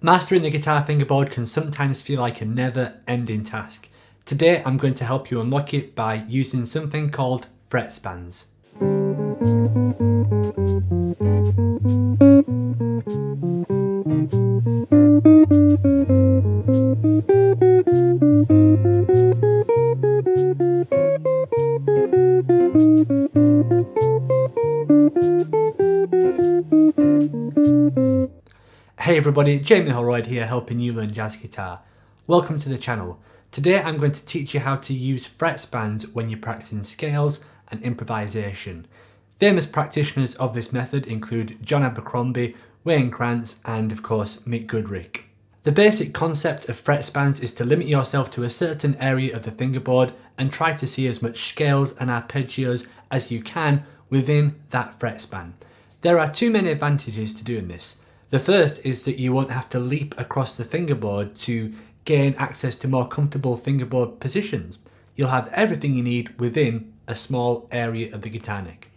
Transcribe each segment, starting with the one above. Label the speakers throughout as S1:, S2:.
S1: Mastering the guitar fingerboard can sometimes feel like a never-ending task. Today I'm going to help you unlock it by using something called Fretspans. Hey everybody, Jamie Holroyd here helping you learn jazz guitar. Welcome to the channel. Today I'm going to teach you how to use fretspans when you're practicing scales and improvisation. Famous practitioners of this method include John Abercrombie, Wayne Krantz and of course Mick Goodrick. The basic concept of fretspans is to limit yourself to a certain area of the fingerboard and try to see as much scales and arpeggios as you can within that fretspan. There are two main advantages to doing this. The first is that you won't have to leap across the fingerboard to gain access to more comfortable fingerboard positions. You'll have everything you need within a small area of the guitar neck.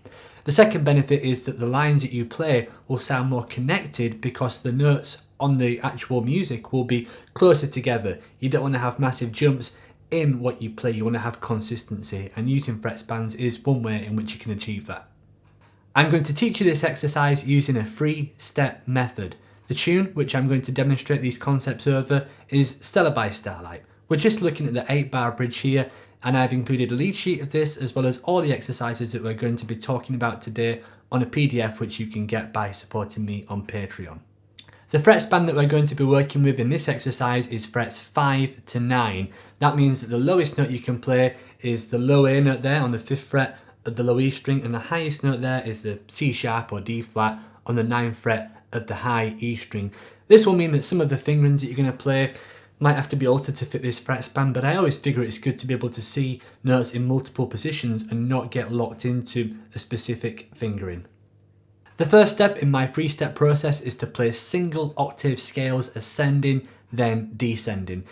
S1: The second benefit is that the lines that you play will sound more connected because the notes on the actual music will be closer together. You don't want to have massive jumps in what you play, you want to have consistency, and using fretspans is one way in which you can achieve that. I'm going to teach you this exercise using a 3-step method. The tune, which I'm going to demonstrate these concepts over, is Stella by Starlight. We're just looking at the 8-bar bridge here, and I've included a lead sheet of this as well as all the exercises that we're going to be talking about today on a PDF which you can get by supporting me on Patreon. The fretspan that we're going to be working with in this exercise is frets 5 to 9. That means that the lowest note you can play is the low A note there on the 5th fret of the low E string, and the highest note there is the C sharp or D flat on the 9th fret of the high E string. This will mean that some of the fingerings that you're going to play might have to be altered to fit this fretspan, but I always figure it's good to be able to see notes in multiple positions and not get locked into a specific fingering. The first step in my 3-step process is to play single octave scales ascending, then descending.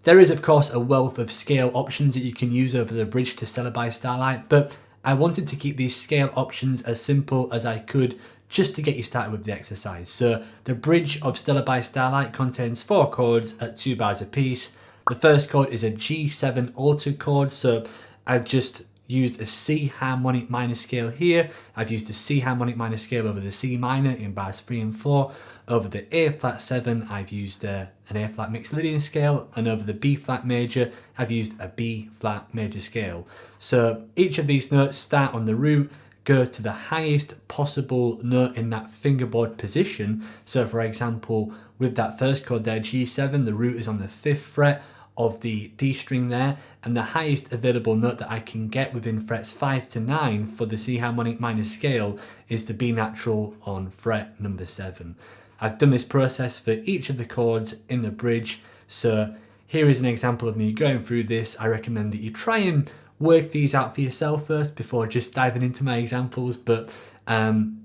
S1: There is of course a wealth of scale options that you can use over the bridge to Stella by Starlight, but I wanted to keep these scale options as simple as I could just to get you started with the exercise. So the bridge of Stella by Starlight contains 4 chords at 2 bars apiece. The first chord is a G7 altered chord, so I've just used a C harmonic minor scale here. I've used a C harmonic minor scale over the C minor in bars 3 and 4. Over the A flat 7, I've used an A flat mixed Lydian scale, and over the B flat major, I've used a B flat major scale. So each of these notes start on the root, go to the highest possible note in that fingerboard position. So for example, with that first chord there, G7, the root is on the 5th fret of the D string there, and the highest available note that I can get within frets 5 to 9 for the C harmonic minor scale is the B natural on fret number 7. I've done this process for each of the chords in the bridge, so here is an example of me going through this. I recommend that you try and work these out for yourself first before just diving into my examples, but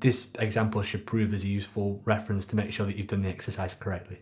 S1: this example should prove as a useful reference to make sure that you've done the exercise correctly.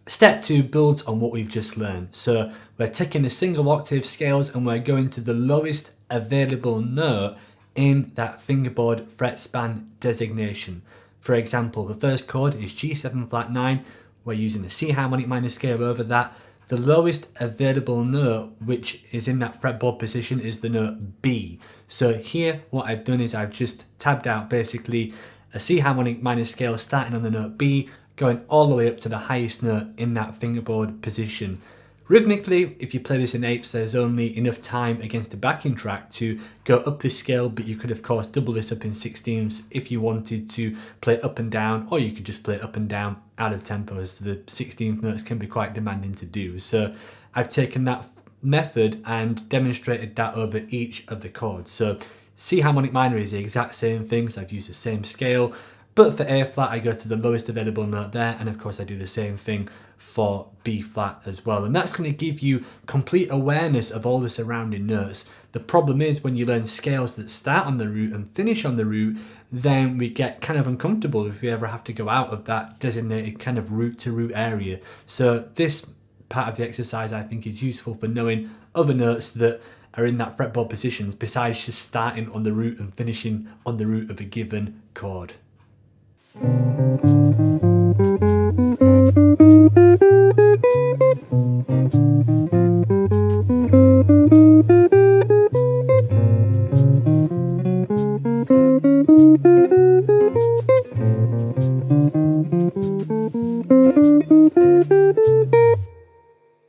S1: Step 2 builds on what we've just learned. So we're taking the single octave scales and we're going to the lowest available note in that fingerboard fretspan designation. For example, the first chord is G7 flat 9. We're using a C harmonic minor scale over that. The lowest available note which is in that fretboard position is the note B. So here what I've done is I've just tabbed out basically a C harmonic minor scale starting on the note B, going all the way up to the highest note in that fingerboard position. Rhythmically, if you play this in eighths, there's only enough time against a backing track to go up this scale, but you could of course double this up in 16ths if you wanted to play up and down, or you could just play up and down out of tempo, as the 16th notes can be quite demanding to do. So I've taken that method and demonstrated that over each of the chords. So C harmonic minor is the exact same thing, so I've used the same scale, but for A flat I go to the lowest available note there, and of course I do the same thing for B flat as well, and that's going to give you complete awareness of all the surrounding notes. The problem is when you learn scales that start on the root and finish on the root, then we get kind of uncomfortable if we ever have to go out of that designated kind of root to root area. So this part of the exercise I think is useful for knowing other notes that are in that fretboard positions besides just starting on the root and finishing on the root of a given chord.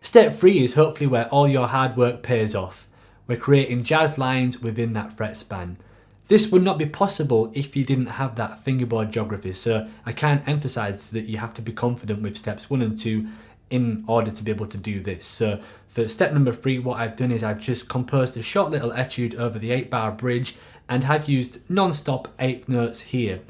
S1: Step 3 is hopefully where all your hard work pays off. We're creating jazz lines within that fret span. This would not be possible if you didn't have that fingerboard geography, so I can't emphasize that you have to be confident with steps 1 and 2 in order to be able to do this. So for step number 3, what I've done is I've just composed a short little etude over the 8-bar bridge and have used non-stop 8th notes here.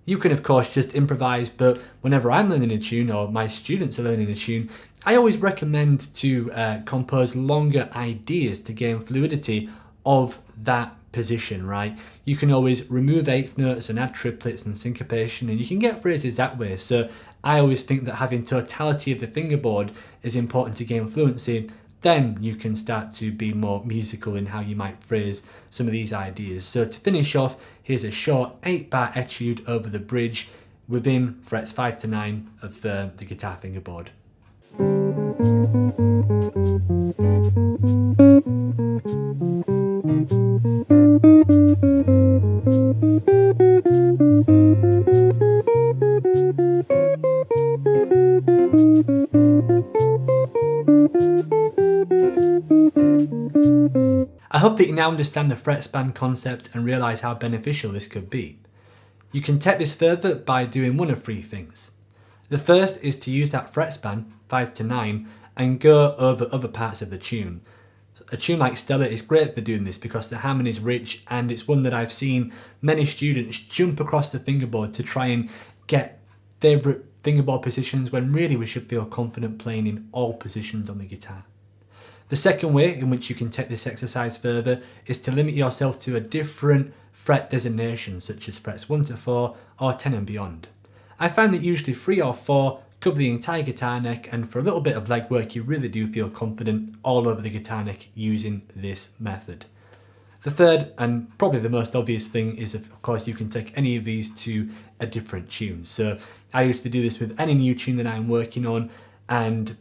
S1: You can of course just improvise, but whenever I'm learning a tune or my students are learning a tune, I always recommend to compose longer ideas to gain fluidity of that position, right? You can always remove 8th notes and add triplets and syncopation, and you can get phrases that way. So I always think that having totality of the fingerboard is important to gain fluency. Then you can start to be more musical in how you might phrase some of these ideas. So to finish off, here's a short 8-bar etude over the bridge within frets 5 to 9 of the guitar fingerboard. I hope that you now understand the Fretspan concept and realise how beneficial this could be. You can take this further by doing one of 3 things. The first is to use that Fretspan, 5 to 9, and go over other parts of the tune. A tune like Stella is great for doing this because the harmony is rich, and it's one that I've seen many students jump across the fingerboard to try and get favourite fingerboard positions when really we should feel confident playing in all positions on the guitar. The second way in which you can take this exercise further is to limit yourself to a different fret designation, such as frets 1 to 4 or 10 and beyond. I find that usually 3 or 4 cover the entire guitar neck, and for a little bit of legwork you really do feel confident all over the guitar neck using this method. The third and probably the most obvious thing is of course you can take any of these to a different tune. So I used to do this with any new tune that I'm working on, and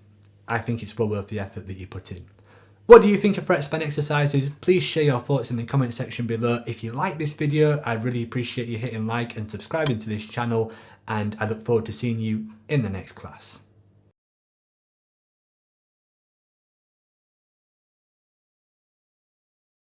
S1: I think it's well worth the effort that you put in. What do you think of Fretspan exercises? Please share your thoughts in the comment section below. If you like this video, I'd really appreciate you hitting like and subscribing to this channel, and I look forward to seeing you in the next class.